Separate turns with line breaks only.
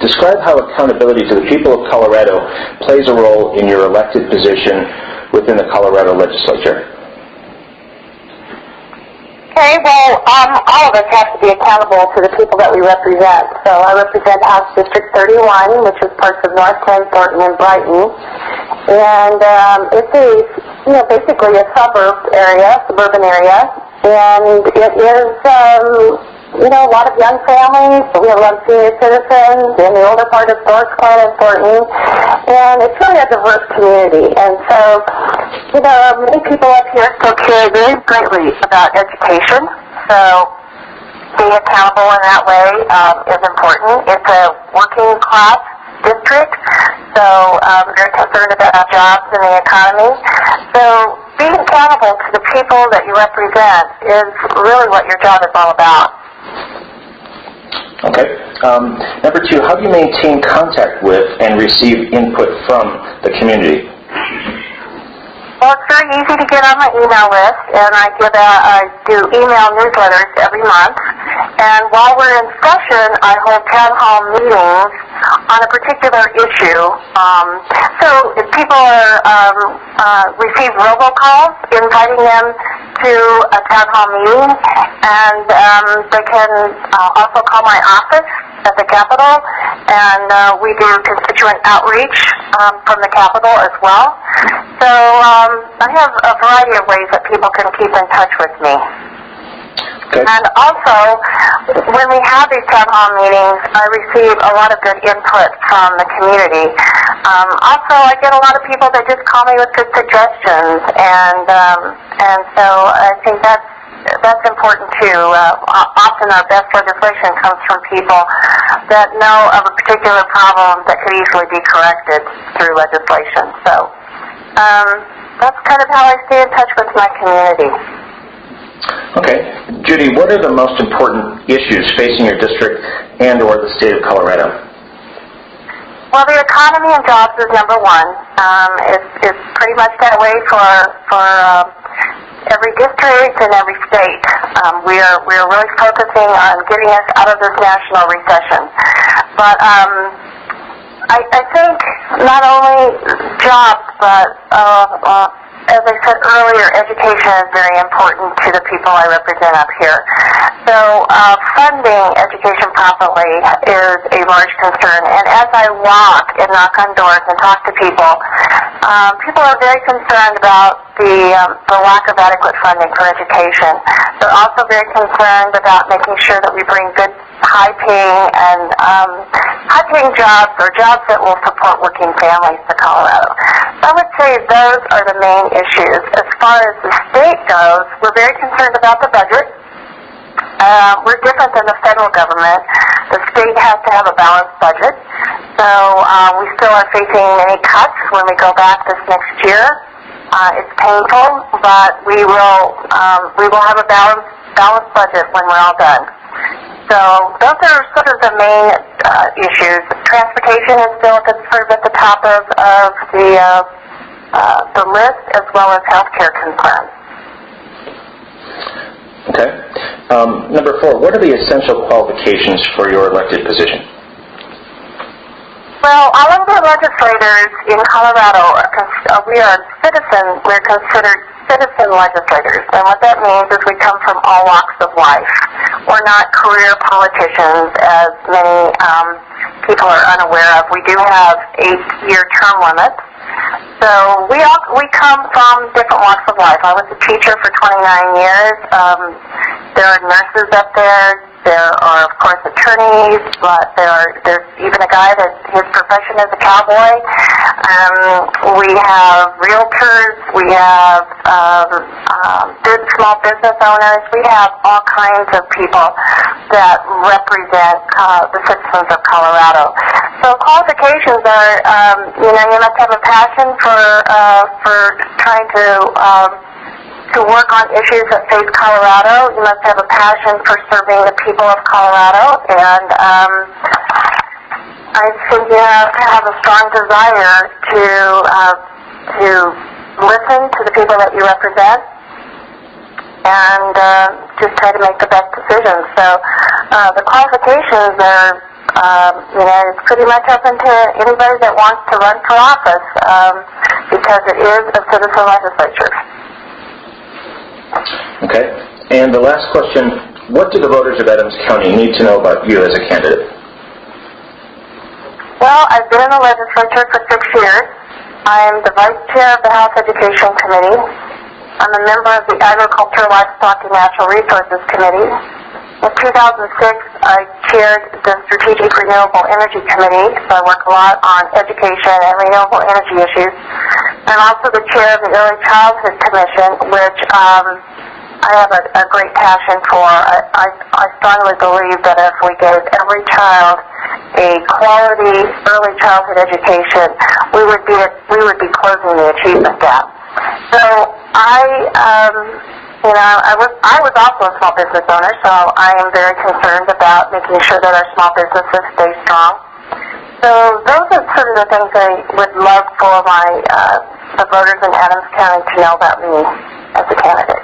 Describe how accountability to the people of Colorado plays a role in your elected position within the Colorado legislature.
Okay, well, all of us have to be accountable to the people that we represent. So I represent House District 31, which is parts of North Bend, Thornton, and Brighton. And it's basically a suburban area. And it is, a lot of young families. We have a lot of senior citizens in the older part of North Bend and Thornton. And it's really a diverse community. And so, many people up here still care very greatly about education. So being accountable in that way is important. It's a working class district, so very concerned about jobs and the economy. So being accountable to the people that you represent is really what your job is all about.
Okay. Number 2, how do you maintain contact with and receive input from the community?
Well, it's very easy to get on my email list, and I do email newsletters every month. And while we're in session, I hold town hall meetings on a particular issue. So if people receive robocalls inviting them to a town hall meeting, and they can also call my office at the Capitol, and we do constituent outreach from the Capitol as well. So I have a variety of ways that people can keep in touch with me.
Okay.
And also, when we have these town hall meetings, I receive a lot of good input from the community. Also, I get a lot of people that just call me with good suggestions, and so I think that's important too. Often our best legislation comes from people that know of a particular problem that could easily be corrected through legislation. So that's kind of how I stay in touch with my community.
Okay. Judy, what are the most important issues facing your district and or the state of Colorado?
Well, the economy and jobs is number one. It's pretty much that way for every district and every state. We are really focusing on getting us out of this national recession. But I think not only jobs, but as I said earlier, education is very important to the people I represent up here. So funding education properly is a large concern. And as I walk and knock on doors and talk to people, people are very concerned about the lack of adequate funding for education. They're also very concerned about making sure that we bring good, high-paying jobs or jobs that will support working families to Colorado. So I would say those are the main issues. As far as the state goes, we're very concerned about the budget. We're different than the federal government. The state has to have a balanced budget. So we still are facing many cuts when we go back this next year. It's painful, but we will have a balanced budget when we're all done. So those are sort of the main issues. Transportation is still sort of at the top of the list, as well as healthcare concerns.
Okay. Number 4, what are the essential qualifications for your elected position?
Well, all of the legislators in Colorado we're considered citizen legislators. And what that means is we come from all walks of life. We're not career politicians, as many people are unaware of. We do have 8-year term limits. So we come from different walks of life. I was a teacher for 29 years. There are nurses up there. There are, of course, attorneys, but there's even a guy that his profession is a cowboy. We have realtors. We have good small business owners. We have all kinds of people that represent the citizens of Colorado. So qualifications are, you must have a passion for trying to work on issues that face Colorado. You must have a passion for serving the people of Colorado, and I think you have to have a strong desire to listen to the people that you represent and just try to make the best decisions. So the qualifications are It's pretty much open to anybody that wants to run for office because it is a citizen legislature.
Okay. And the last question, what do the voters of Adams County need to know about you as a candidate?
Well, I've been in the legislature for 6 years. I'm the vice chair of the House Education Committee. I'm a member of the Agriculture, Livestock, and Natural Resources Committee. In 2006, I chaired the Strategic Renewable Energy Committee, so I work a lot on education and renewable energy issues. I'm also the chair of the Early Childhood Commission, which I have a great passion for. I strongly believe that if we gave every child a quality early childhood education, we would be closing the achievement gap. So I was also a small business owner, so I am very concerned about making sure that our small businesses stay strong. So those are sort of the things I would love for the voters in Adams County to know about me as a candidate.